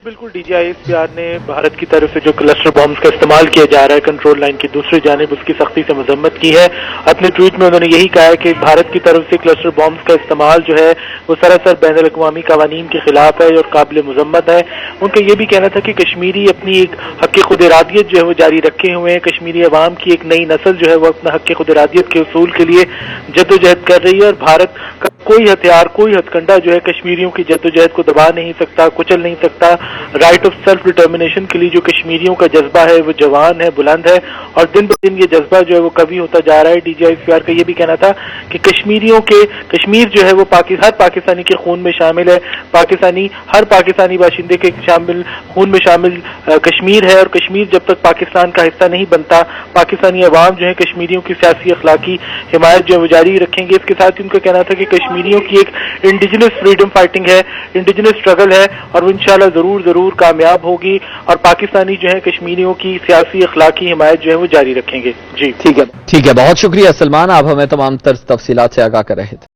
बिल्कुल DGISPR ने भारत की तरफ से जो क्लस्टर बॉम्ब्स का इस्तेमाल किया जा रहा है कंट्रोल लाइन की दूसरी जानिब उसकी सख्ती से मजम्मत की है। अपने ट्वीट में उन्होंने यही कहा है कि भारत की तरफ से क्लस्टर बॉम्ब्स का इस्तेमाल जो है वो सरासर बैनुल अक़वामी क़वानीन के खिलाफ है और काबिल मजम्मत है। उनका ये भी कहना था कि कश्मीरी अपनी एक हक़ खुद इरादियत जो है वो जारी रखे हुए हैं। कश्मीरी अवाम की एक नई नस्ल जो है वो अपना हक़ खुद इरादियत के उसूल के लिए जद्दोजहद कर रही है और भारत का कोई हथियार कोई हथकंडा जो है कश्मीरियों की जद्दोजहद को दबा नहीं सकता, कुचल नहीं सकता। राइट ऑफ सेल्फ डिटर्मिनेशन के लिए जो कश्मीरियों का जज्बा है वो जवान है, बुलंद है और दिन ब दिन ये जज्बा जो है वो कवी होता जा रहा है। DGISPR का ये भी कहना था कि कश्मीर जो है वो हर पाकिस्तानी के खून में शामिल है। हर पाकिस्तानी बाशिंदे के खून में शामिल कश्मीर है और कश्मीर जब तक पाकिस्तान का हिस्सा नहीं बनता पाकिस्तानी अवाम जो है कश्मीरियों की सियासी अखलाकी हिमायत जो है वो जारी रखेंगे। इसके साथ ही उनका कहना था कि कश्मीरियों की एक इंडिजिनस फ्रीडम फाइटिंग है, इंडिजिनस स्ट्रगल है और वो इंशाल्लाह जरूर कामयाब होगी और पाकिस्तानी जो है कश्मीरियों की सियासी अखलाकी हिमायत जो है वो जारी रखेंगे। जी ठीक है, बहुत शुक्रिया सलमान, आप हमें तमाम तफसीलात से आगाह कर रहे थे।